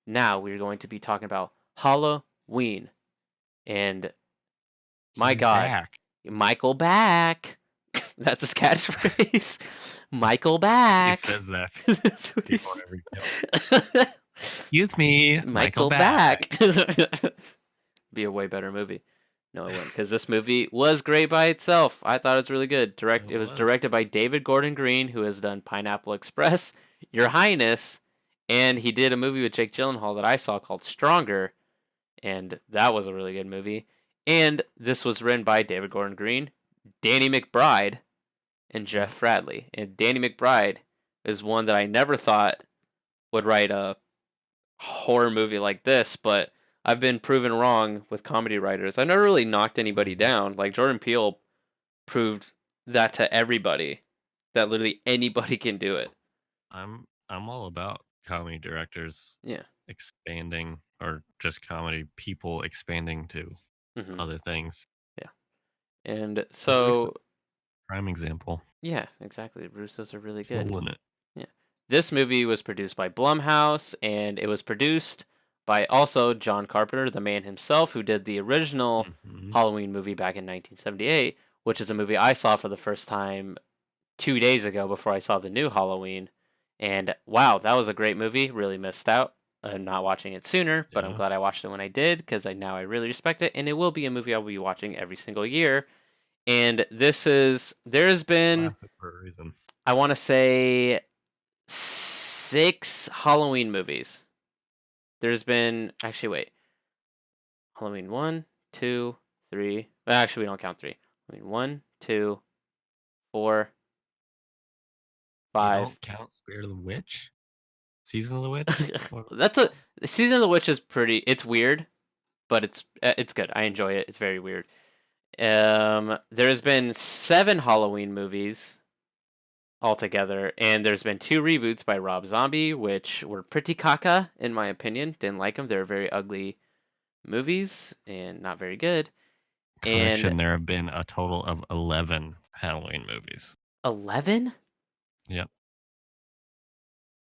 Now we're going to be talking about Halloween. And my He's God, back. Michael back. That's his catchphrase. Michael He back. says that That's what before he's. every kill. Excuse me, Michael Michael back. back. Be a way better movie. No, it wouldn't, because this movie was great by itself. I thought it was really good. It It was was. directed by David Gordon Green, who has done Pineapple Express, Your Highness, and he did a movie with Jake Gyllenhaal that I saw called Stronger, and that was a really good movie. And this was written by David Gordon Green, Danny McBride, and Yep. Jeff Fradley. And Danny McBride is one that I never thought would write a horror movie like this, but I've been proven wrong with comedy writers. I've never really knocked anybody Mhm. down. Like Jordan Peele proved that to everybody, that literally anybody can do it. I'm all about comedy directors Yeah. expanding, or just comedy people expanding to Hmm. other things. Yeah. And The Russo, so, prime example, yeah, exactly. Russos are really good. killing it. Yeah. This movie was produced by Blumhouse, and it was produced by also John Carpenter, the man himself, who did the original Hmm. Halloween movie back in 1978, which is a movie I saw for the first time 2 days ago before I saw the new Halloween. And wow, that was a great movie. Really missed out not watching it sooner, but I'm Yeah, glad I watched it when I did because I really respect it, and it will be a movie I'll be watching every single year. And there's been, classic for a reason. I want to say, 6 Halloween movies. There's been, actually, wait, Halloween 1, 2, 3. Well, actually, we don't count 3. Halloween 1, 2, 4, You 5. don't count Spirit of the Witch, Season of the Witch. What? That's a Season of the Witch is pretty. It's weird, but it's good. I enjoy it. It's very weird. There's been 7 Halloween movies altogether, and there's been 2 reboots by Rob Zombie, which were pretty caca in my opinion. Didn't like them. They're very ugly movies and not very good. And Correction, there have been a total of 11 Halloween movies. 11? Yep.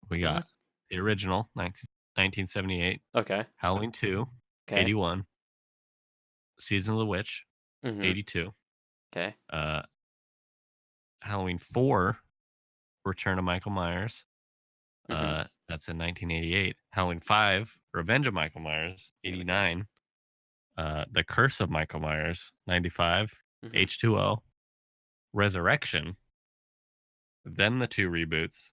We got What? the original, 1978, Okay. Halloween 2, Okay. 81, Season of the Witch, Mhm. 82, Okay. uh, Halloween 4, Return of Michael Myers, Mhm. that's in 1988, Halloween 5, Revenge of Michael Myers, Okay. 89, The Curse of Michael Myers, 95, Mhm. H2O, Resurrection, then the 2 reboots,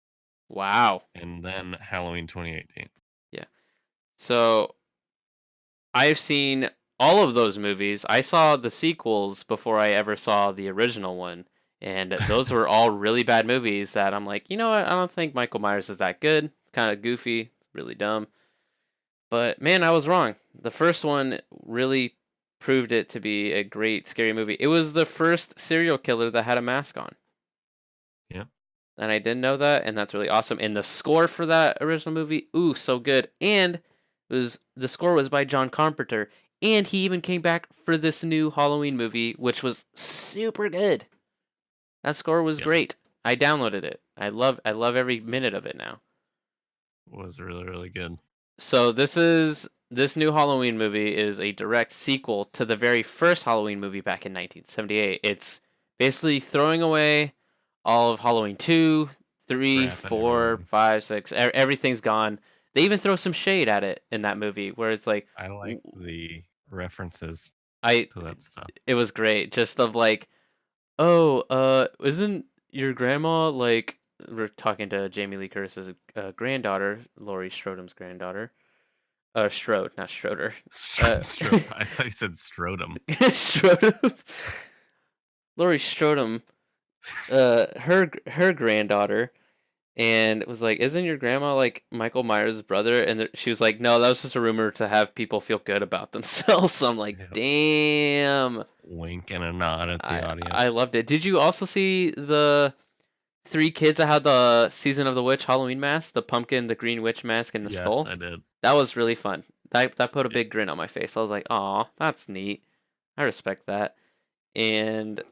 Wow. and then Halloween 2018. Yeah. So I've seen all of those movies. I saw the sequels before I ever saw the original one, and those were all really bad movies that I'm like, you know what? I don't think Michael Myers is that good. Kind of goofy, really dumb. But man, I was wrong. The first one really proved it to be a great scary movie. It was the first serial killer that had a mask on. Yep. And I didn't know that, and that's really awesome. And the score for that original movie, ooh, so good. And the score was by John Carpenter, and he even came back for this new Halloween movie, which was super good. That score was Yep. great. I downloaded it. I love every minute of it now. Was really, really good. So this new Halloween movie is a direct sequel to the very first Halloween movie back in 1978. It's basically throwing away all of Halloween 2, 3, Scrapping 4, everything. 5, 6. Everything's gone. They even throw some shade at it in that movie where it's like I like the references I to that stuff. it was great just of like, "Oh, isn't your grandma like," we're talking to Jamie Lee Curtis's granddaughter, Laurie Strode's granddaughter. Strode, not Schroeder. Uh, I thought you said Strodum. Strodom. Laurie Strodom, her granddaughter, and was like, "Isn't your grandma like Michael Myers' brother?" And she was like, "No, that was just a rumor to have people feel good about themselves." So I'm like, Yep. "Damn." Wink and a nod at the I audience. loved it. Did you also see the 3 kids that had the Season of the Witch Halloween mask, the pumpkin, the green witch mask, and the Yes, skull? I did. That was really fun. That put a Yep. big grin on my face. I was like, "Aw, that's neat. I respect that." And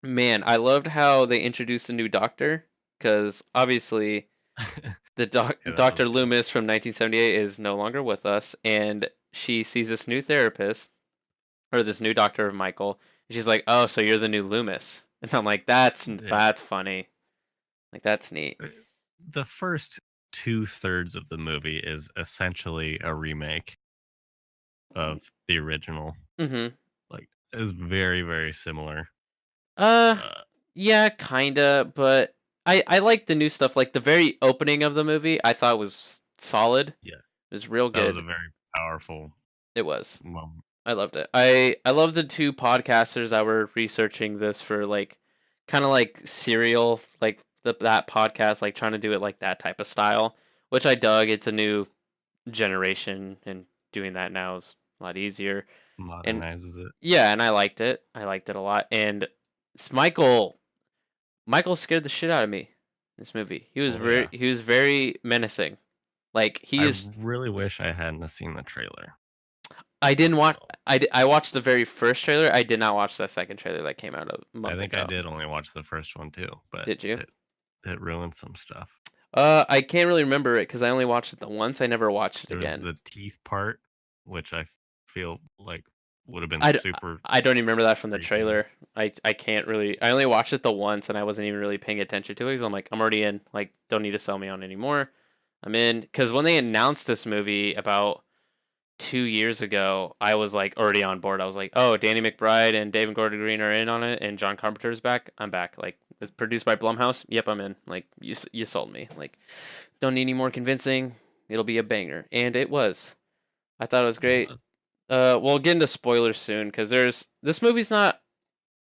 man, I loved how they introduced a new doctor because obviously The Yeah, that was Dr. good. Loomis from 1978 is no longer with us, and she sees this new therapist or this new doctor of Michael, and she's like, "Oh, so you're the new Loomis?" And I'm like, Yeah. that's funny. Like that's neat." Uh, The first 2/3 of the movie is essentially a remake of the original. Mhm. Like, is very, very similar. Uh, Uh, yeah, kinda, but I like the new stuff. Like the very opening of the movie, I thought was solid. It yeah, was real that was a good. very powerful It was. moment. I loved it. I love the two podcasters that were researching this for like kind of like serial like that podcast like trying to do it like that type of style, which I dug. It's a new generation and doing that now is a lot easier. And Modernizes it. yeah, and I liked it. I liked it a lot. And it's Michael scared the shit out of me in this movie. Oh, yeah. He was very menacing. Like he I is really wish I hadn't have seen the trailer I for didn't the watch. film. I watched the very first trailer. I did not watch the second trailer that came out a I month think I ago. did only watch the first one too, but Did you? it ruined some stuff. I can't really remember it because I only watched it the once. I never watched it There was again. the teeth part, which feel like would have been I, d- super I don't even remember that from the creepy. trailer. I can't really. I only watched it the once, and I wasn't even really paying attention to it because I'm like, I'm already in. Like, don't need to sell me on anymore. I'm in because when they announced this movie about 2 years ago, I was like already on board. I was like, oh, Danny McBride and David Gordon Green are in on it, and John Carpenter's back. I'm back. Like, it's produced by Blumhouse. Yep, I'm in. Like, you sold me. Like, don't need any more convincing. It'll be a banger, and it was. I thought it was It great. was. We'll get into spoilers soon because there's this movie's not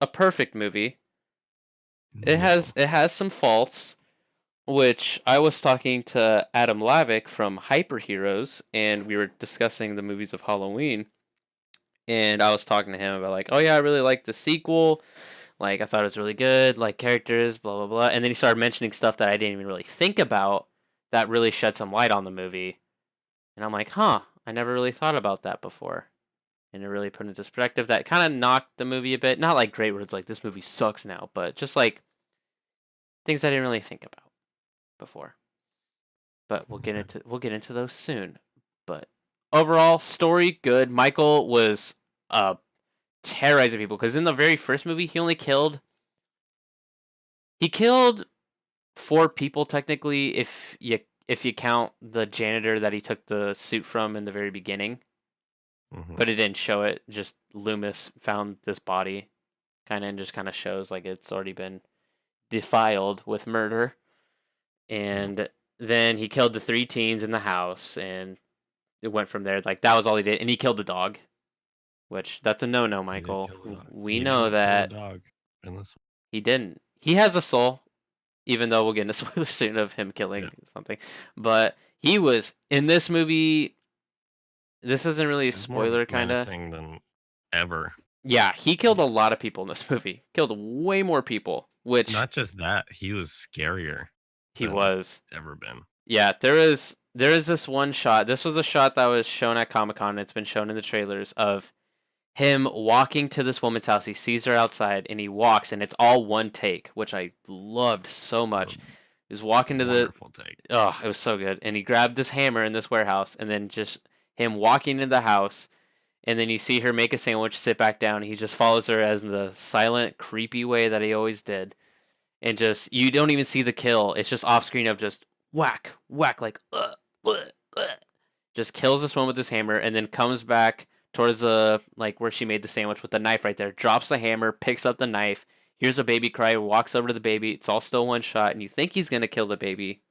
a perfect movie. No. It has some faults, which I was talking to Adam Lavick from Hyper Heroes, and we were discussing the movies of Halloween. And I was talking to him about like, oh yeah, I really like the sequel. Like I thought it was really good, like characters, blah blah blah. And then he started mentioning stuff that I didn't even really think about that really shed some light on the movie. And I'm like, huh, I never really thought about that before. And it really put into perspective that kind of knocked the movie a bit. Not like great words like this movie sucks now, but just like things I didn't really think about before. But Okay. we'll get into those soon. But overall, story good. Michael was uh terrorizing people because in the very first movie he killed four people technically if you count the janitor that he took the suit from in the very beginning, Hmm. but it didn't show it. Just Loomis found this body, kind of, and just kind of shows like it's already been defiled with murder. Yeah. And then he killed the three teens in the house, and it went from there. Like that was all he did, and he killed the dog, which that's a no-no, He did Michael. kill the dog. We He know didn't kill the that dog in this he didn't. He has a soul, even though we'll get into spoilers soon of him one. Yeah. killing something. But he was in this movie. This isn't really a He's more spoiler, kind of. menacing than ever. Yeah, he killed a lot of people in this movie. Killed way more people, which Not just that, he was scarier he than was. he's ever been. Yeah, there is this one shot. This was a shot that was shown at Comic Con. It's been shown in the trailers of him walking to this woman's house. He sees her outside, and he walks, and it's all one take, which I loved so A much. He was walking to the wonderful take. oh, it was so good. And he grabbed this hammer in this warehouse, and then just him walking into the house, and then you see her make a sandwich, sit back down. And he just follows her as in the silent, creepy way that he always did, and just you don't even see the kill. It's just off screen of just whack, whack, like uh. Just kills this one with his hammer, and then comes back towards the like where she made the sandwich with the knife right there. Drops the hammer, picks up the knife. Hears a baby cry, walks over to the baby. It's all still one shot, and you think he's gonna kill the baby.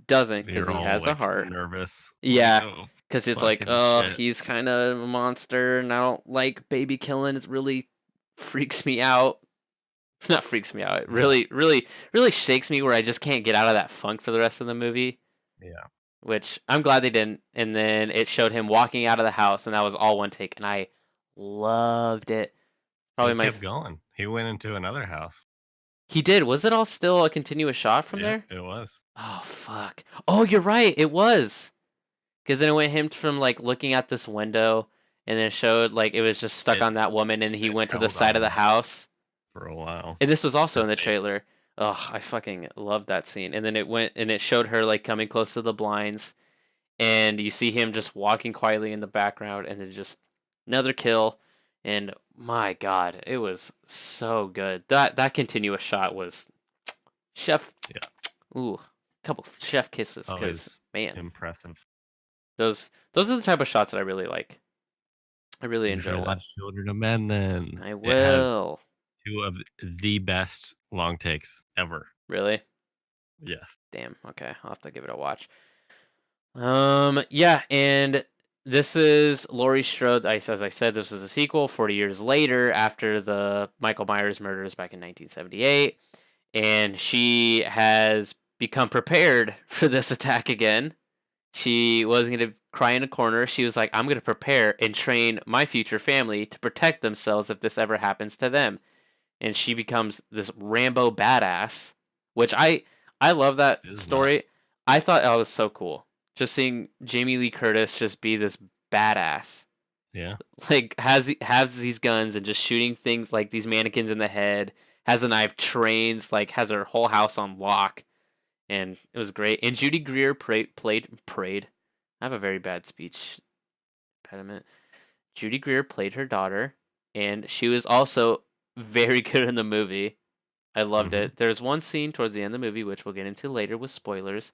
Doesn't, because You're he all has a like heart. nervous. Like, Yeah, oh, because it's like, fucking oh, shit. he's kind of a monster, and I don't like baby killing. It really freaks me out. Not freaks me out. It Yeah. really shakes me where I just can't get out of that funk for the rest of the movie. Yeah. Which I'm glad they didn't. And then it showed him walking out of the house, and that was all one take, and I loved it. He Probably my. kept going. He went into another house. He did. Was it all still a continuous shot from Yeah, there? it was. Oh fuck. Oh, you're right. It was. Because then it went him from like looking at this window, and then it showed like it was just stuck It on that woman, and he it went to the held side of on the that house. for a while. And this was also in Because the trailer. Ugh, I fucking love that scene. And then it went and it showed her like coming close to the blinds, and you see him just walking quietly in the background, and then just another kill. And my God, it was so good. That continuous shot was chef. Yeah, Ooh, couple chef kisses, because always man, impressive. those are the type of shots that I really like. I really You enjoy should what watch Children of Men then. I It has will. two of the best long takes ever. Really? Yes. Damn. Okay, I'll have to give it a watch. Yeah, and this is Laurie Strode. As I said, this is a sequel 40 years later after the Michael Myers murders back in 1978, and she has become prepared for this attack again. She wasn't going to cry in a corner. She was like, I'm going to prepare and train my future family to protect themselves if this ever happens to them. And she becomes this Rambo badass, which I love that It is story. nuts. I thought that was so cool. Just seeing Jamie Lee Curtis just be this badass. Yeah. Like has these guns and just shooting things like these mannequins in the head, has a knife, trains, like has her whole house on lock, and it was great. And Judy Greer played. I have a very bad speech impediment. Judy Greer played her daughter, and she was also very good in the movie. I loved Mhm. it. There's one scene towards the end of the movie, which we'll get into later with spoilers.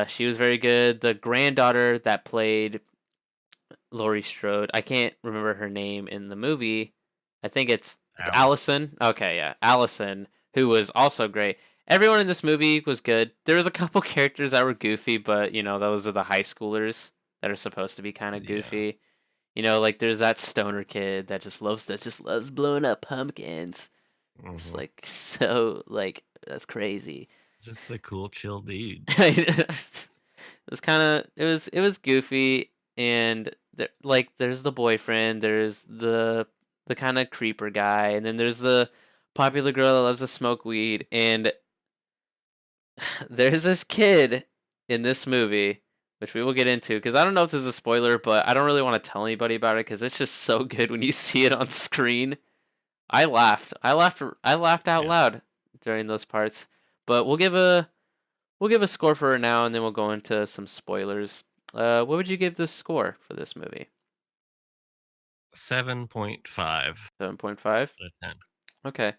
She was very good. The granddaughter that played Laurie Strode, I can't remember her name in the movie. I think it's Alice. Allison. Okay, yeah, Allison, who was also great. Everyone in this movie was good. There was a couple characters that were goofy, but those are the high schoolers that are supposed to be kind of Yeah. goofy. Like there's that stoner kid that just loves blowing up pumpkins. It's Mhm. like so like that's crazy. Just the cool, chill dude. It was kind of it was goofy, and there's the boyfriend, there's the kind of creeper guy, and then there's the popular girl that loves to smoke weed, and there's this kid in this movie, which we will get into because I don't know if this is a spoiler, but I don't really want to tell anybody about it because it's just so good when you see it on screen. I laughed. I laughed out Yeah. loud during those parts. But we'll give a score for it now, and then we'll go into some spoilers. What would you give this score for this movie? 7.5 7.5. out of 10. Okay,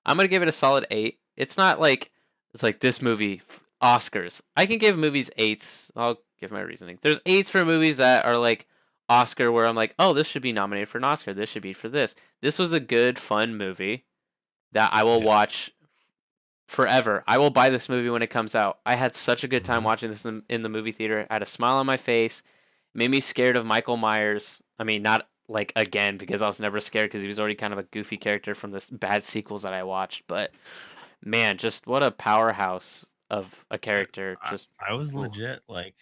I'm gonna give it a solid 8. It's not like it's like this movie Oscars. I can give movies eights. I'll give my reasoning. There's eights for movies that are like Oscar, where I'm like, oh, this should be nominated for an Oscar. This should be for this. This was a good, fun movie that I will Yeah. watch forever. I will buy this movie when it comes out. I had such a good time Mhm. watching this in the movie theater. I had a smile on my face. Made me scared of Michael Myers. I mean, not like again because I was never scared because he was already kind of a goofy character from the bad sequels that I watched. But man, just what a powerhouse of a I character. I Just I was ooh. legit, like,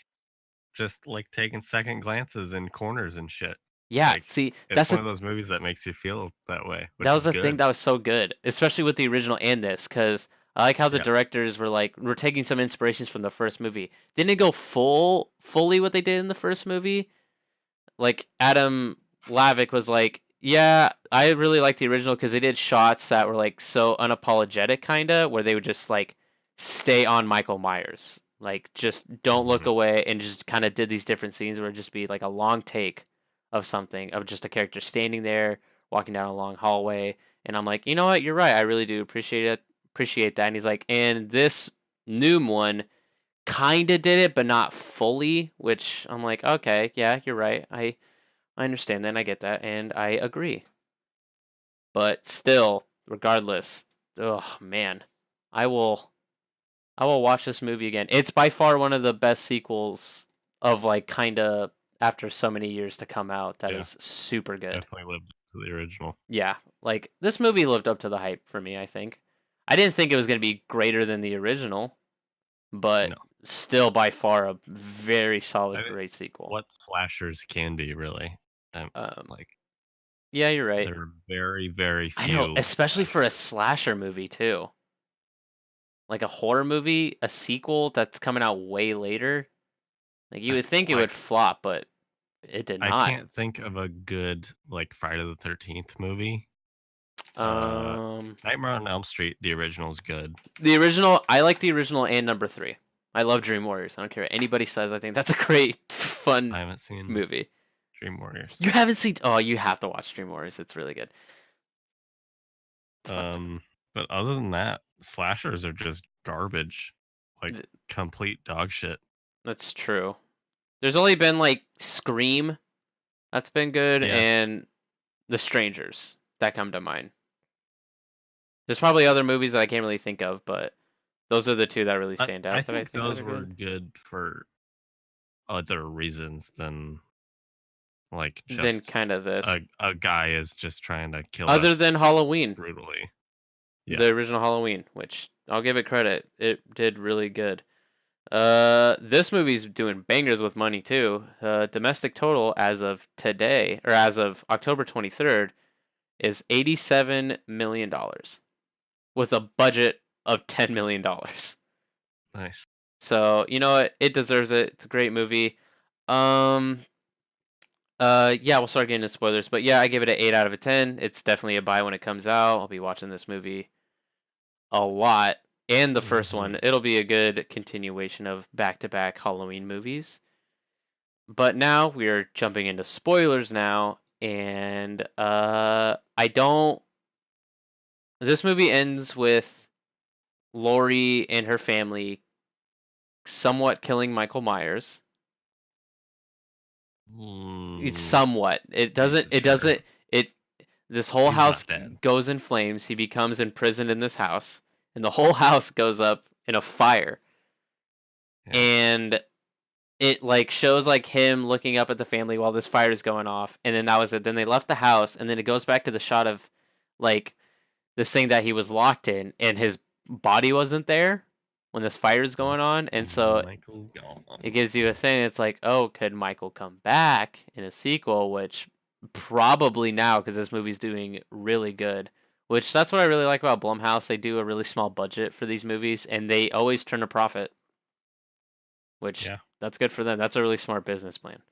just, like, taking second glances in corners and shit. Yeah. Like, See, it's one of those movies that makes you feel that way, that which was is the thing good. that was so good, especially with the original and this, because I like how the Yeah. directors were like, we're taking some inspirations from the first movie. Didn't it go fully what they did in the first movie? Like Adam Lavick was like, yeah, I really like the original because they did shots that were like so unapologetic, kinda, where they would just like stay on Michael Myers, like just don't look Mhm. away, and just kind of did these different scenes where it'd just be like a long take of something of just a character standing there, walking down a long hallway, and I'm like, you know what, you're right, I really do appreciate that, and he's like, and this new one kinda did it, but not fully, which I'm like, okay, yeah, you're right. I understand that, and I get that, and I agree. But still, regardless, oh man, I will I will watch this movie again. It's by far one of the best sequels of like kinda after so many years to come out that Yeah. is super good. Definitely lived up to the original. Yeah, like this movie lived up to the hype for me, I think. I didn't think it was gonna be greater than the original, but No. still by far a very I solid, mean, great sequel. what slashers can be really. Um, Like, yeah, you're right. there are very, very I know, few especially for a slashers. slasher movie too. Like a horror movie, a sequel that's coming out way later. Like you I would think it would like, flop, but it did I not. can't think of a good, like, Friday the 13th movie. Uh, Um, Nightmare on Elm Street, the original is good. the original. I like the original and number 3. I love Dream Warriors. I don't care what anybody says. I think that's a great, fun I haven't seen movie. Dream Warriors. You haven't seen? Oh, you have to watch Dream Warriors. It's really good. It's fun. Um, but other than that, slashers are just garbage, like complete dog shit. That's true. There's only been like Scream. That's been good, Yeah, and The Strangers that come to mind. There's probably other movies that I can't really think of, but those are the two that really stand I out that I think think that those are were good. good for other reasons than like Then just kind of this. a guy is just trying to kill Other us than Halloween, brutally. Yeah. the original Halloween, which I'll give it credit, it did really good. This movie's doing bangers with money too. Domestic total as of today, or as of October 23rd, is $87 million with a budget of $10 million. Nice. So you know what? It deserves it. It's a great movie. Um. Yeah, we'll start getting into spoilers, but yeah, I give it an 8 out of 10. It's definitely a buy when it comes out. I'll be watching this movie a lot, and the first Mhm. one. It'll be a good continuation of back-to-back Halloween movies. But now we are jumping into spoilers now, and I don't. This movie ends with Laurie and her family somewhat killing Michael Myers. It's Mm, somewhat. It doesn't. It sure. doesn't. It. This whole He's house not dead. goes in flames. He becomes imprisoned in this house, and the whole house goes up in a fire. Yeah. And it like shows like him looking up at the family while this fire is going off, and then that was it. Then they left the house, and then it goes back to the shot of like this thing that he was locked in, and his body wasn't there when this fire is going on, and so Michael's gone. it gives you a thing. It's like, oh, could Michael come back in a sequel? Which probably now, because this movie's doing really good. Which that's what I really like about Blumhouse. They do a really small budget for these movies, and they always turn a profit. Which Yeah. that's good for them. That's a really smart business plan.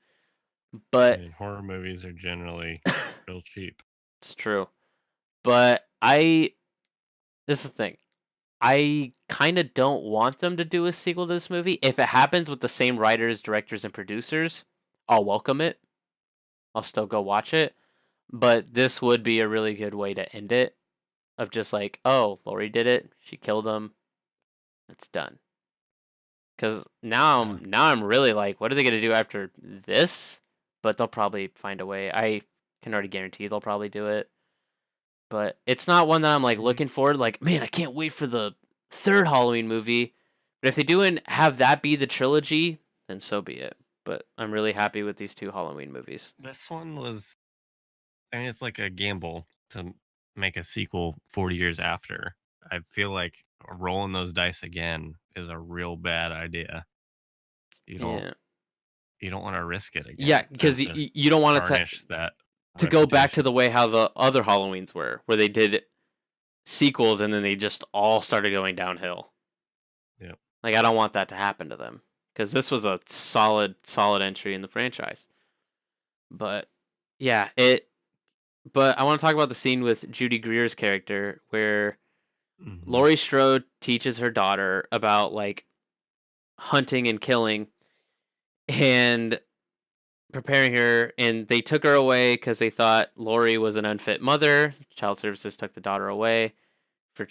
I But mean, horror movies are generally real cheap. it's true. But this is the thing. I kind of don't want them to do a sequel to this movie. If it happens with the same writers, directors, and producers, I'll welcome it. I'll still go watch it. But this would be a really good way to end it. Of just like, oh, Lori did it. She killed him. It's done. Because now Yeah. I'm really like, what are they gonna do after this? But they'll probably find a way. I can already guarantee they'll probably do it. But it's not one that I'm like Mm, looking forward. Like, man, I can't wait for the third Halloween movie. But if they do and have that be the trilogy, then so be it. But I'm really happy with these two Halloween movies. This one was, I mean, it's like a gamble to make a sequel 40 years after. I feel like rolling those dice again is a real bad idea. You don't Yeah, you don't want to risk it yeah, again because and just you don't want it tarnish that to go back to the reputation. way how the other Halloweens were, where they did sequels and then they just all started going downhill. Yep. Like I don't want that to happen to them because this was a solid entry in the franchise. But yeah, it. But I want to talk about the scene with Judy Greer's character where Hmm. Laurie Strode teaches her daughter about like hunting and killing and preparing her, and they took her away because they thought Laurie was an unfit mother. Child Services took the daughter away for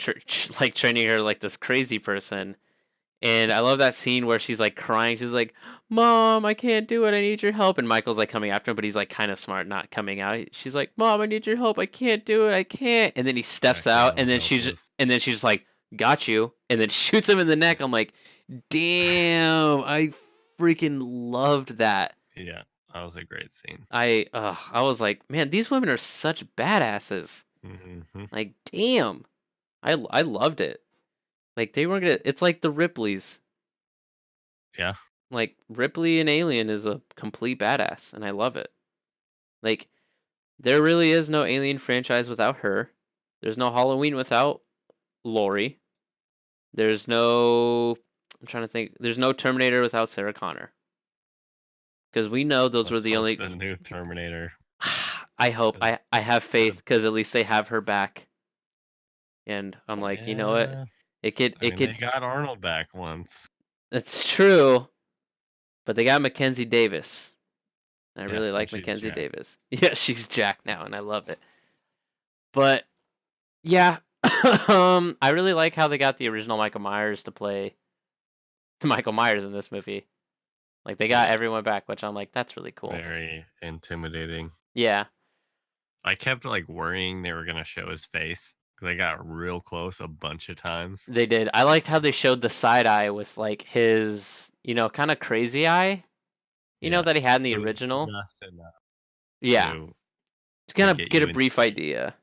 like training her like this crazy person. And I love that scene where she's like crying. She's like, "Mom, I can't do it. I need your help." And Michael's like coming after him, but he's like kind of smart, not coming out. She's like, "Mom, I need your help. I can't do it. I can't." And then he steps Back out, down, helpless. and then she's like, "Got you," and then shoots him in the neck. I'm like, "Damn, I freaking loved that." Yeah, that was a great scene. I was like, "Man, these women are such badasses." Hmm. Like, damn, I loved it. Like they were gonna. It's like the Ripleys. Yeah, Like Ripley in Alien is a complete badass, and I love it. Like there really is no Alien franchise without her. There's no Halloween without Laurie. There's no. I'm trying to think. There's no Terminator without Sarah Connor. Because we know those were let's the hope only. the new Terminator I hope. is I have faith good. because at least they have her back. And I'm like, you know what? Yeah. It could I it mean, they could got Arnold back once. it's true, but they got Mackenzie Davis. I really Yes, and like she's Mackenzie Jack. Davis. Yeah, she's Jack now, and I love it. But yeah, I really like how they got the original Michael Myers to play Michael Myers in this movie. Like they got Yeah, everyone back, which I'm like, that's really cool. very intimidating. Yeah, I kept, like, worrying they were gonna show his face because they got real close a bunch of times. they did. I liked how they showed the side eye with like his, kind of crazy eye, Yeah. that he had in the It was original. just enough Yeah, to to to kind of get get you a brief intrigued, idea.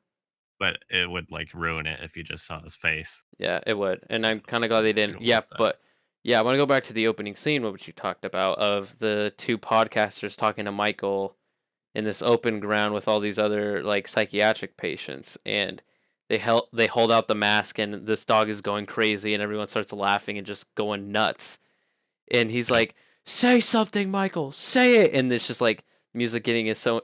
but it would, like, ruin it if you just saw his face. Yeah, it would, and You I'm don't kind of glad they you didn't. don't Yeah, want that. but yeah, I want to go back to the opening scene, which you talked about, of the two podcasters talking to Michael in this open ground with all these other like psychiatric patients, and they hold out the mask, and this dog is going crazy, and everyone starts laughing and just going nuts, and he's Yep. like, "Say something, Michael, say it," and it's just like music getting so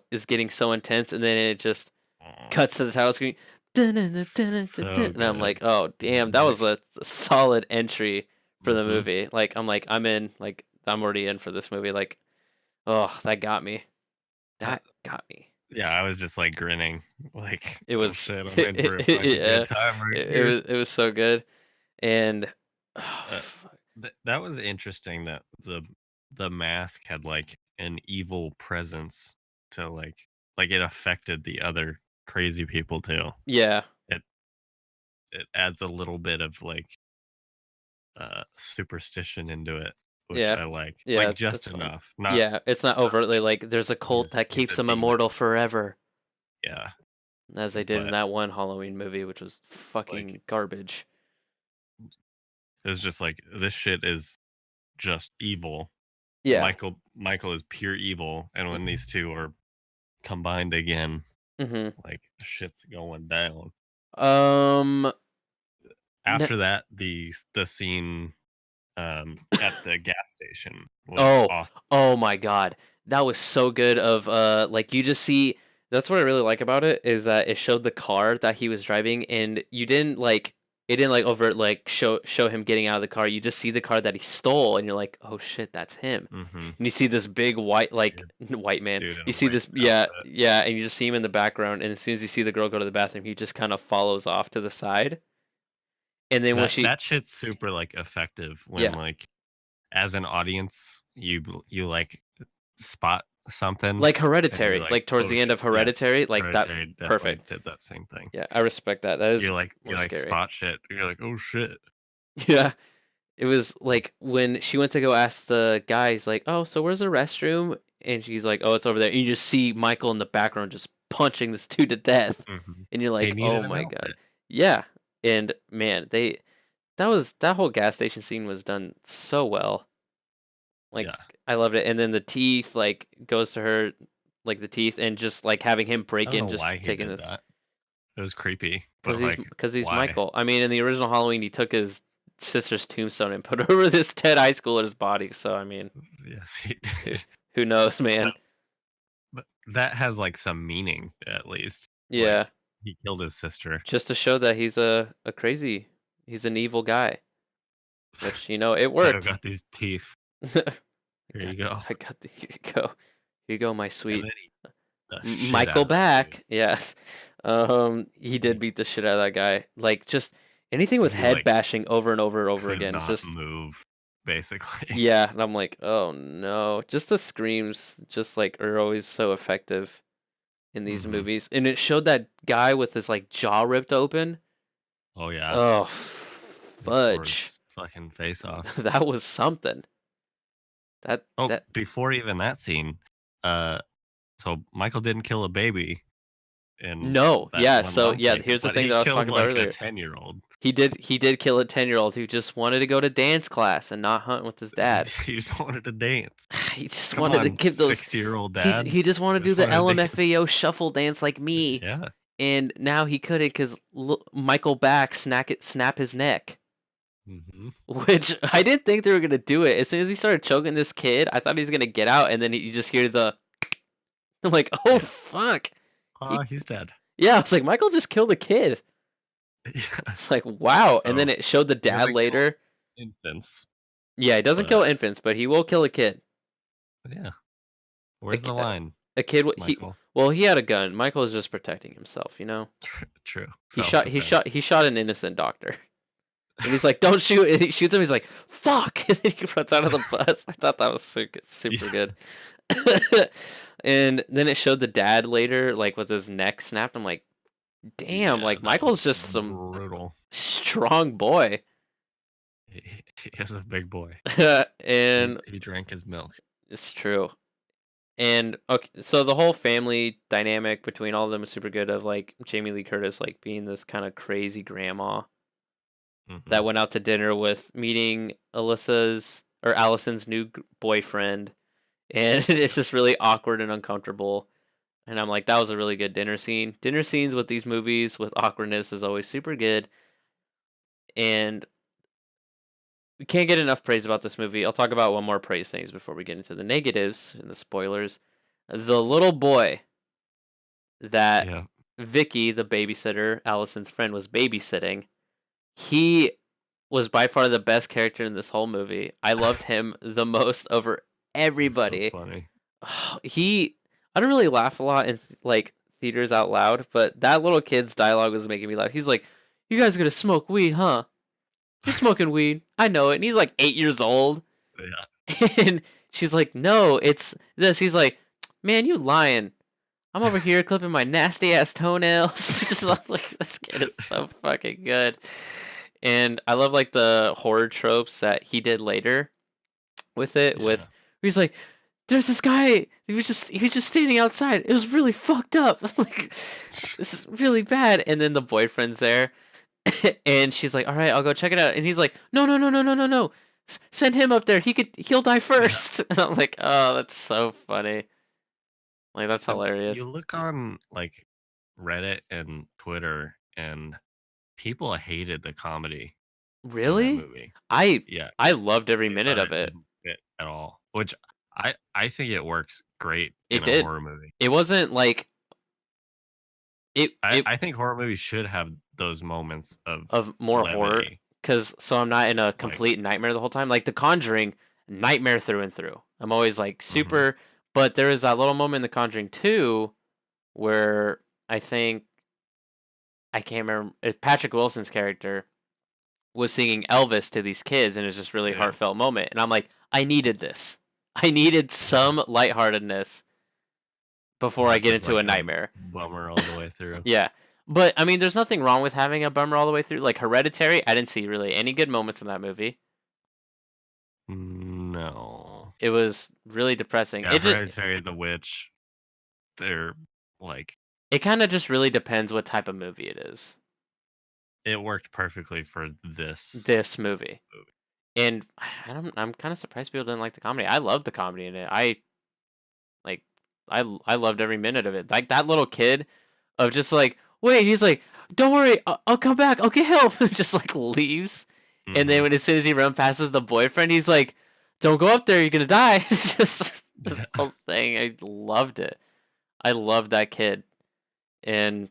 intense, and then it just Aw, cuts to the title screen. so And I'm good. like, oh damn, that was a solid entry for the Mhm. movie. Like I'm like, I'm in. Like I'm already in for this movie. Like, oh, that got me. Uh, That got me. yeah, I was just, like, grinning, like, It "Oh, was, shit, I'm in for a fucking yeah, good time right it here." was so good. And oh, Uh, that was interesting that the mask had, like, an evil presence to, like, it affected the other crazy people too. yeah, It it adds a little bit of, like, superstition into it, which yeah, I like. yeah. Like, just That's fine. enough, not Yeah, it's not not overtly like like there's a cult that he's keeps a them demon. immortal forever, Yeah, as they did in but that one Halloween movie, which was it's like fucking garbage. it's just like, this shit is just evil. Yeah. Michael is pure evil, and when these 2 are combined again, Mm-hmm. like, shit's going down. Um. n- After that, the scene, at the gas station was Oh, awesome. oh my God. That was so good of like you just see that's what I really like about it is that it showed the car that he was driving and you didn't like it didn't like overt like show him getting out of the car. You just see the car that he stole and you're like, "Oh shit, that's him." Mhm. And you see this big white like Weird white man. dude in You a see white this yeah, outfit. yeah, and you just see him in the background and as soon as you see the girl go to the bathroom, he just kind of follows off to the side. And then when she That shit's super, like, effective when, yeah, like, as an audience, you, like, spot something, like and you're Hereditary, like, like towards "Oh, the end shit." of Yes. Hereditary, like that Hereditary definitely perfect. did that same thing. Yeah, I respect that. That is You, more like, scary. spot shit. You're like, "Oh, shit." Yeah, it was like when she went to go ask the guy, he's like, "Oh, so where's the restroom?" And she's like, "Oh, it's over there." And you just see Michael in the background just punching this dude to death, Mhm. and you're He like, "Oh needed an my god." outlet. Yeah, and man, that whole gas station scene was done so well. Like Yeah. I loved it, and then the teeth like goes to her, like the teeth, and just like having him I break don't in, know just why he taking did this. that. It was creepy, but, Cause he's like, cause he's why? Michael. I mean, in the original Halloween, he took his sister's tombstone and put it over this dead high schooler's body. So I mean, Yes, he who did. who knows, But man? but that has, like, some meaning, at least. Like, Yeah, he killed his sister. just to show that he's a crazy, he's an evil guy. Which it "Hey, I've worked. got these teeth. Here got, you go." I got the here you go, here you go, my And sweet then he the shit out Michael of that dude. back. Yes, he did He beat the shit out of that guy. Like just anything with he, head like, bashing over and over and over could again. not Just move, basically. yeah, and I'm like, "Oh, no." Just the screams just, like, are always so effective in these Mhm. movies, and it showed that guy with his, like, jaw ripped open. Oh, yeah. Oh, He tore fudge. his fucking face off. That was something. That Oh, that before even that scene, uh, so Michael didn't kill a baby in No, that yeah, one so, long yeah, scene, here's the but thing he that I was killed, talking about like, a earlier. 10-year-old. He did kill a 10-year-old who just wanted to go to dance class and not hunt with his dad. He just wanted to dance. He just Come wanted to on, give those 60-year-old he dad. he just wanted to do Just the wanted to dance. LMFAO shuffle dance like me, Yeah. and now he couldn't 'cause Michael Back snap his neck, Mhm. which I didn't think they were gonna do it. As soon as he started choking this kid, I thought he was gonna get out, and then you just hear the I'm like, "Oh, Yeah. fuck." He He's dead. Yeah, I was like, "Michael just killed a kid." Yeah. It's like, wow. And then So it showed the he dad doesn't kill later. infants, Yeah, he doesn't kill but infants, but he will kill a kid. yeah. A, Where's ki- the line, a kid. Michael? He had a gun. Michael is just protecting himself. True. He shot. He Self-defense. shot. He shot an innocent doctor. And he's like, "Don't shoot!" And he shoots him. He's like, "Fuck!" And then he runs out of the bus. I thought that was super Yeah. good. And then it showed the dad later, like with his neck snapped. I'm like, "Damn!" Yeah, Like that was Michael's just some brutal. strong boy. He is a big boy. He And he drank his milk. it's true. And okay, so the whole family dynamic between all of them is super good. Of like Jamie Lee Curtis, like being this kind of crazy grandma that Mhm. went out to dinner with meeting Allison's new boyfriend, and it's Yep. just really awkward and uncomfortable. And I'm like, that was a really good dinner scene. Dinner scenes with these movies with awkwardness is always super good, and we can't get enough praise about this movie. I'll talk about one more praise things before we get into the negatives and the spoilers. The little boy that Yeah. Vicky, the babysitter, Allison's friend, was babysitting, he was by far the best character in this whole movie. I loved him the most over He's so everybody. funny. He I don't really laugh a lot in like theaters out loud, but that little kid's dialogue was making me laugh. He's like, "You guys are gonna smoke weed, huh? You're smoking weed. I know it." And he's like 8 years old, Yeah. and she's like, "No, it's this." He's like, "Man, you lying. I'm over here clipping my nasty ass toenails." Just like this kid is so fucking good. And I love like the horror tropes that he did later with it. Yeah. He's like, "There's this guy. He was just standing outside. It was really fucked up." I'm like, "This is really bad." And then the boyfriend's there, and she's like, "All right, I'll go check it out." And he's like, "No, no, no, no, no, no, no. Send him up there. He'll die Yeah. first." And I'm like, "Oh, that's so funny. Like that's And you hilarious." look on, like, Reddit and Twitter, and people hated the comedy in that Really? movie. I Yeah. I loved every They minute thought of it it. didn't fit at all, which I think it works great It in a did. horror movie. It wasn't like it I think horror movies should have those moments of of more horror, levity, cause so I'm not in a like complete nightmare the whole time. Like The Conjuring, nightmare through and through. I'm always like mhm, super, but there is that little moment in The Conjuring 2 where I think I can't remember if Patrick Wilson's character was singing Elvis to these kids, and it's just really yeah, heartfelt moment. And I'm like, I needed this. I needed yeah, some lightheartedness before I not get just into like a a nightmare. bummer all the way through. Yeah. But I mean, there's nothing wrong with having a bummer all the way through. Like Hereditary, I didn't see really any good moments in that movie. No. It was really depressing. Yeah, Hereditary, The Witch, they're like It kind of just really depends what type of movie it is. it worked perfectly for this This movie. movie. And I'm kind of surprised people didn't like the comedy. I loved the comedy in it. Like I loved every minute of it. Like that little kid of just like, "Wait," he's like, "Don't worry, I'll come back. I'll get help." Just like leaves. And then Mhm. when as soon as he run passes the boyfriend, he's like, "Don't go up there, you're going to die." It's just this Yeah. whole thing. I loved it. I loved that kid. And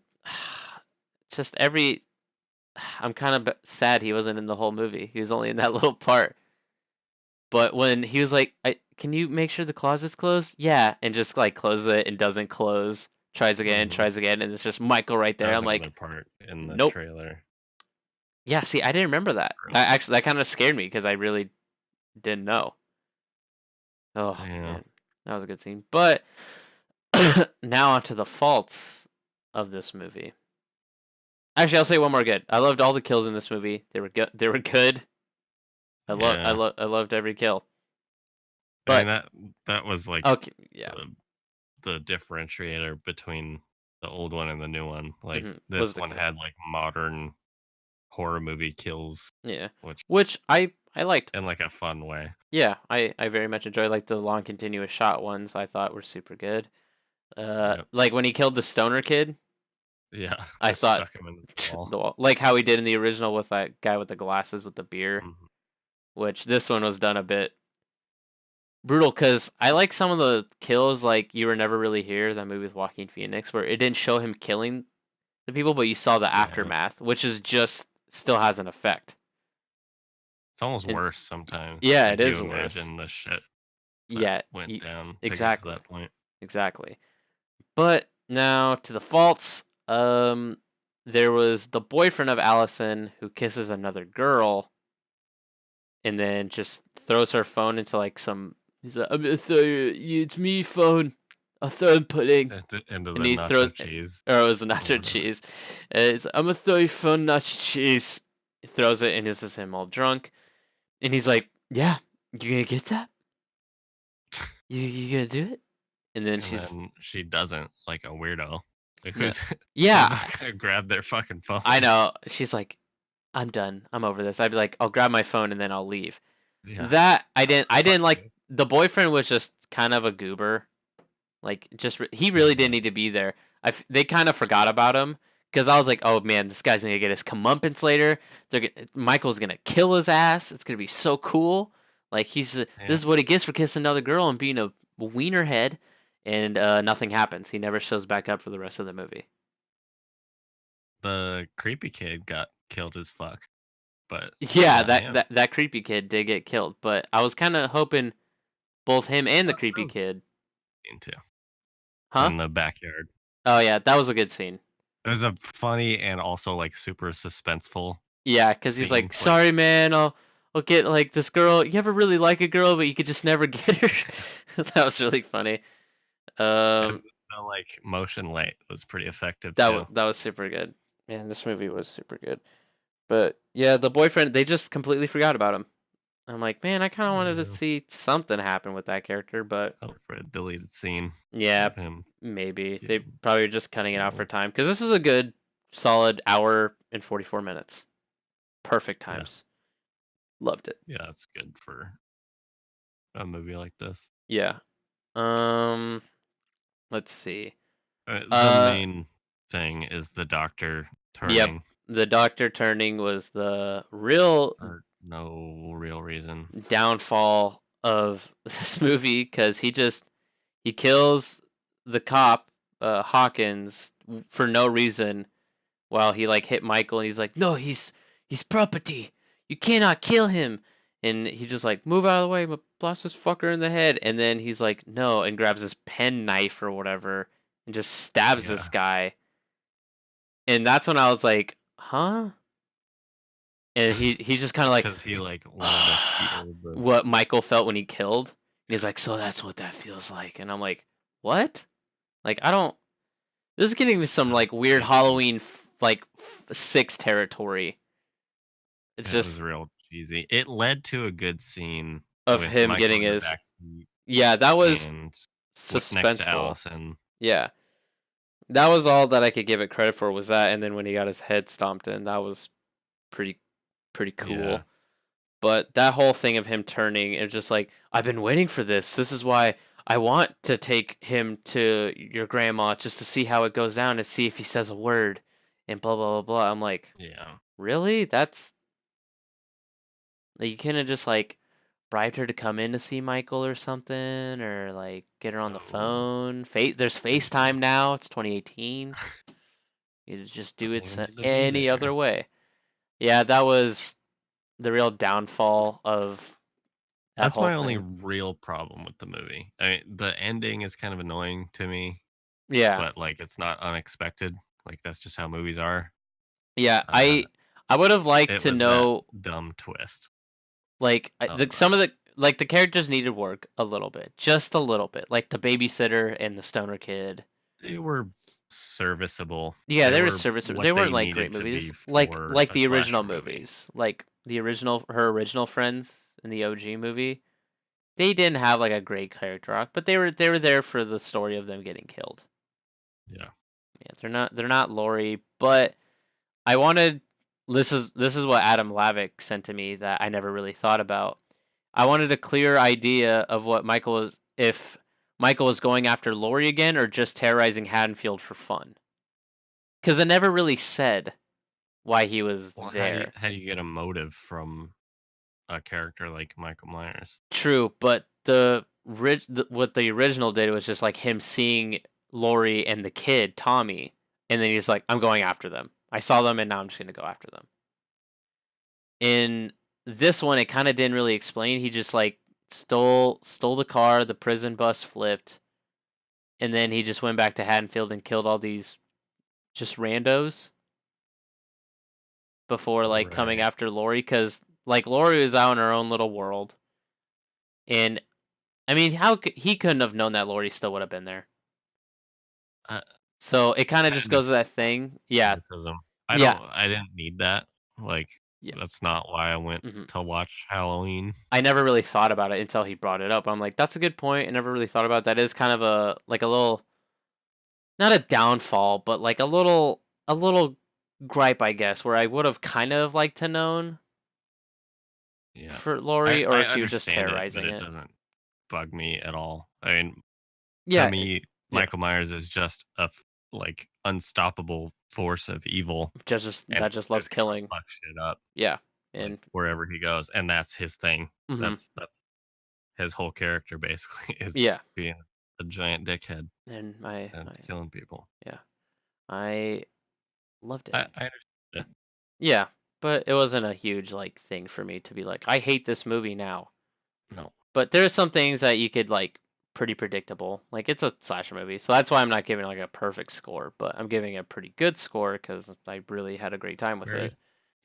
just every I'm kind of sad he wasn't in the whole movie. He was only in that little part. But when he was like, "Can you make sure the closet's closed?" Yeah, and just like closes it and doesn't close. Mhm. Tries again, and it's just Michael right That there. was I'm another like, part in the "Nope." trailer. Yeah, see, I didn't remember that. Gross. That kind of scared me because I really didn't know. Oh Yeah. man, that was a good scene. But now onto the faults of this movie. Actually, I'll say one more good. I loved all the kills in this movie. They were good. They were good. Yeah. I loved every kill. I mean, But that was, like, okay, yeah, the the differentiator between the old one and the new one. Like, was this the one kill. had, like, modern horror movie kills, Yeah, which which I liked. in, like, a fun way. Yeah, I very much enjoyed like the long continuous shot ones. I thought were super good. Yep. Like when he killed the stoner kid, Yeah, I just thought stuck him in the wall. the like how he did in the original with that guy with the glasses with the beer, Mhm. which this one was done a bit brutal because I like some of the kills like You Were Never Really Here, that movie with Joaquin Phoenix, where it didn't show him killing. the people, but you saw the Yeah. aftermath, which is just still has an effect. It's almost And worse sometimes. yeah, it Could you is worse. imagine the shit that Yeah, went down to get to exactly, that point? exactly. But now to the faults. There was the boyfriend of Allison who kisses another girl, and then just throws her phone into like some. He's like, "I'm gonna throw it's me phone. I'll throw in pudding," At the end of and the he throws. nacho cheese Or it was the or nacho whatever. cheese. He's like, "I'm gonna throw your phone nacho cheese." He throws it, and this is him all drunk, and he's like, "Yeah, you gonna get that? You gonna do it?" And then And she's, then she doesn't, like a weirdo. Like, no, who's yeah, who's not gonna grab their fucking I phone? know. She's like, "I'm done. I'm over this." I'd be like, "I'll grab my phone and then I'll leave." Yeah. That I Oh, didn't. I fuck didn't like. you. The boyfriend was just kind of a goober. Like, he He really didn't need to was. be there. They kind of forgot about him because I was like, "Oh man, this guy's gonna get his comeuppance later. Michael's gonna kill his ass. It's gonna be so cool. Like this Yeah. is what he gets for kissing another girl and being a wiener head." And nothing happens. He never shows back up for the rest of the movie. The creepy kid got killed as fuck, but Yeah, not that him. that that creepy kid did get killed, but I was kind of hoping both him and the That creepy was kid. into Huh? in the backyard. Oh yeah, that was a good scene. It was a funny and also, like, super suspenseful Yeah, because he's scene, like, like, "Sorry, man. I'll get like this girl. You ever really like a girl, but you could just never get her." That was really funny. and Um, the, like, motion light was pretty effective that too. that was super good. Man, this movie was super good. But yeah, the boyfriend, they just completely forgot about him. I'm like, man, I kind of wanted to Yeah. see something happen with that character, but Hope for a deleted scene yeah, of him maybe they getting probably are just cutting it out for killed. time because this is a good, solid hour and 44 minutes. Perfect Yeah. times. Loved it. Yeah, that's good for a movie like this. Yeah. Um, let's see. The Uh, main thing is the doctor yep. turning The doctor turning was the real for no real reason. downfall of this movie because he kills the cop, Hawkins, for no reason while he like hit Michael and he's like, "No, he's property. You cannot kill him." And he's just like, "Move out of the way, blast this fucker in the head." And then he's like, "No," and grabs his pen knife or whatever and just stabs this Yeah, guy. And that's when I was like, "Huh?" And he's just kind of like because he, like, wanted to feel the what Michael felt when he killed. And he's like, "So that's what that feels like." And I'm like, "What?" Like I don't. This is getting to some that was like weird cheesy. Halloween like six territory. It's It was just real cheesy. It led to a good scene of with him Michael getting in the his. backseat Yeah, that was and next to suspenseful. Allison. Yeah, that was all that I could give it credit for was that, and then when he got his head stomped in, that was pretty pretty Yeah, cool. But that whole thing of him turning, it's just like I've been waiting for this. This is why I want to take him to your grandma just to see how it goes down and see if he says a word and blah blah blah blah. I'm like, yeah. really? That's like, you couldn't just like bribed her to come in to see Michael or something, or like get her on the No, phone. There's no. FaceTime now. It's 2018. You just do Don't it even need to be any other there. way. Yeah, that was the real downfall of that That's whole my only thing. real problem with the movie. I mean, the ending is kind of annoying to me, Yeah, but, like, it's not unexpected. Like, that's just how movies are. yeah. Uh, I would have liked it to was that know dumb twist like of some the of the like the characters needed work a little bit, just a little bit, like the babysitter and the stoner kid. they were serviceable. Yeah, They they were were serviceable. what They weren't they like great needed to movies, be for like a the original slasher movie. movies, like the original her original friends in the OG movie. They didn't have like a great character arc, but they were there for the story of them getting killed. Yeah. Yeah, they're not Lori, but I wanted this is what Adam Lavick sent to me that I never really thought about. I wanted a clear idea of what Michael was if Michael was going after Lori again or just terrorizing Haddonfield for fun. Because it never really said why he was Well, there. how do you get a motive from a character like Michael Myers? True, but what the original did was just like him seeing Lori and the kid Tommy. and then he's like, "I'm going after them. I saw them, and now I'm just gonna go after them." In this one, it kind of didn't really explain. He just like stole the car, the prison bus flipped, and then he just went back to Haddonfield and killed all these just randos before like coming Right. after Lori, because like Lori was out in her own little world, and I mean, he couldn't have known that Lori still would have been there. I So it kind of I just goes to that understand thing. Yeah, criticism. yeah, I didn't need that. Like, yeah. that's not why I went Mhm. to watch Halloween. I never really thought about it until he brought it up. I'm like, that's a good point. I never really thought about it. That is kind of a like a little, not a downfall, but like a little gripe, I guess, where I would have kind of liked to known Yeah. for Lori, or I if he was just understand it, but terrorizing it it. doesn't bug me at all. I mean, to Yeah, me, yeah. Michael Myers is just like, unstoppable force of evil, and That just he's loves just gonna killing. fuck shit up, Yeah, like, and wherever he goes, and that's his thing. mhm, That's his whole character basically is yeah, being a giant dickhead and and my killing people. yeah, I loved it. I understand it. Yeah, but it wasn't a huge like thing for me to be like, I hate this movie now. No. But there are some things that you could like pretty predictable. Like it's a slasher movie, so that's why I'm not giving like a perfect score, but I'm giving a pretty good score because I really had a great time with Where it.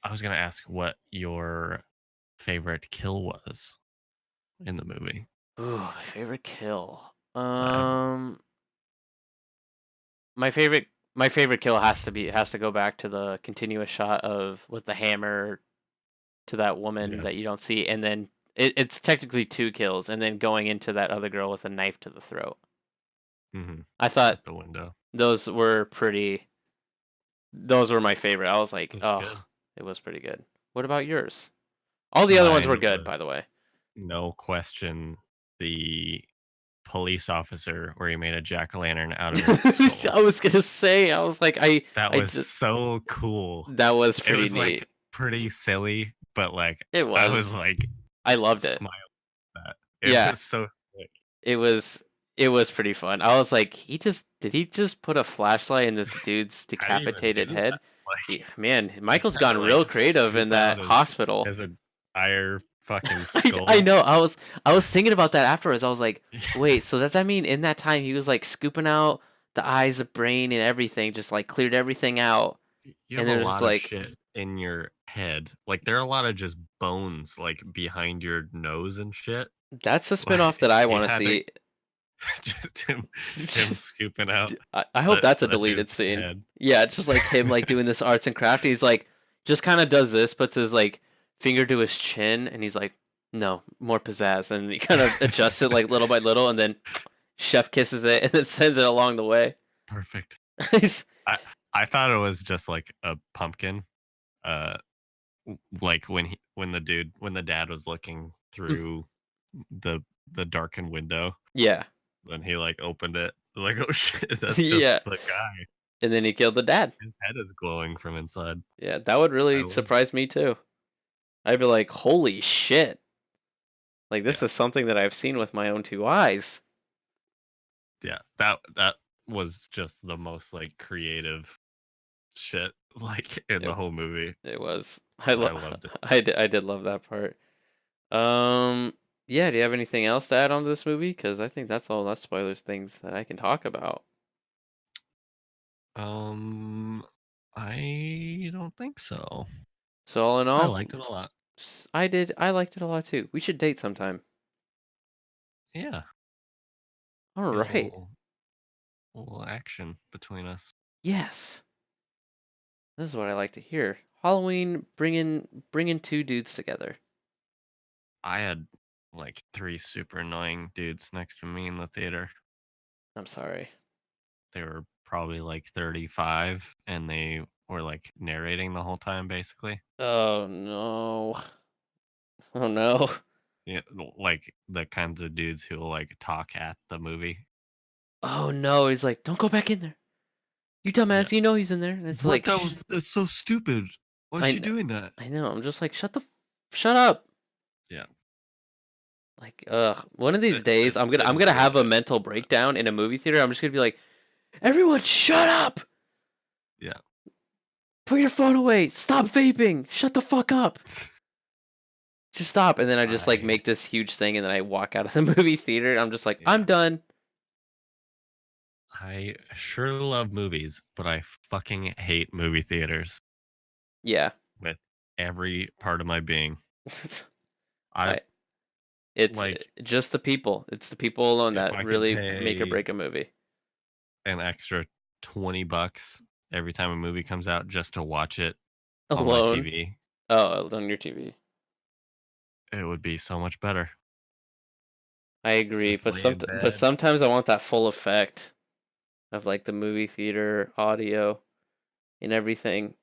I was gonna ask what your favorite kill was in the movie. Ooh, my favorite kill. I My favorite kill has to go back to the continuous shot of with the hammer to that woman Yeah. that you don't see, and then it's technically two kills, and then going into that other girl with a knife to the throat. Mhm. I thought At the window. those were pretty. Those were my favorite. I was like, That's oh, good. it was pretty good. What about yours? All the other ones were Mine good, by was the way. no question the police officer where he made a jack-o'-lantern out of his skull. I was gonna say, I was like, That I was just so cool. that was It pretty was, neat. like, pretty silly, but, like, It I was, was. like, I loved it. smiling at that. It Yeah, was so sick. it was. It was pretty fun. I was like, did he just put a flashlight in this dude's How do you even decapitated do that? head? Like, Man, he Michael's had gone to, real like, creative in scoop that out hospital. his entire fucking I skull. know. I was thinking about that afterwards. I was like, wait, so does that mean in that time he was like scooping out the eyes, the brain, and everything, just like cleared everything out, You and have a there's just lot of like shit in your head. Like, there are a lot of just bones, like, behind your nose and shit. that's the spinoff that Like, I he want to had to see. just him scooping out I hope that's a the deleted dude's scene. head. Yeah, just like him like doing this arts and craft. He's like just kind of does this, puts his like finger to his chin, and he's like, no, more pizzazz, and he kind of adjusts it like little by little, and then chef kisses it, and then sends it along the way. Perfect. He's- I I thought it was just, like, a pumpkin, uh, like, when the dad was looking through the darkened window, yeah, when he, like, opened it, like, "Oh, shit, that's just yeah, the guy. and then he killed the dad. His head is glowing from inside." Yeah, that would I really love surprise me too. I'd be like, "Holy shit. Like this Yeah. is something that I've seen with my own two eyes." Yeah, that was just the most, like, creative shit, like, in the It whole movie. it was. I loved it. I did love that part. Yeah, do you have anything else to add on to this movie? Cuz I think that's all that's spoilers things that I can talk about. Um, I don't think so. So all in I all, liked it a lot. I liked it a lot too. We should date sometime. Yeah, All get a right. little action between us. Yes. This is what I like to hear. Halloween bringing two dudes together. I had, like, 3 super annoying dudes next to me in the theater. I'm sorry. They were probably, like, 35, and they were, like, narrating the whole time, basically. Oh no. Oh no. Yeah, like, the kinds of dudes who will, like, talk at the movie. Oh no, he's like, "Don't go back in there. You Yeah. dumbass, you know he's in there." And it's What? like, That's so stupid. Why is I she kn doing that? I know. I'm just like, shut up." Yeah. Like, one of these days It I'm gonna have annoyed a me. mental breakdown in a movie theater. I'm just gonna be like, "Everyone shut up." Yeah. Put your phone away. Stop vaping. Shut the fuck up. Just stop. And then I just like I make this huge thing and then I walk out of the movie theater. And I'm just like, I'm yeah. done. I sure love movies, but I fucking hate movie theaters Yeah. with every part of my being. I I it's like just the people. It's the people alone if that I could really make or pay break a movie. an extra $20 every time a movie comes out just to watch it on my Alone. TV, Oh, on your TV. it would be so much better. I agree, Just but lay in but bed. sometimes I want that full effect of like the movie theater audio and everything.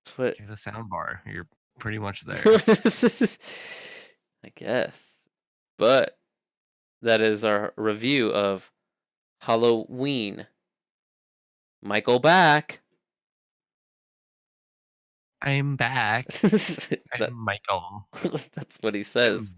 That's what Get a sound bar. You're pretty much there. I guess. But that is our review of Halloween. Michael back. I'm back. that I'm Michael. that's what he says.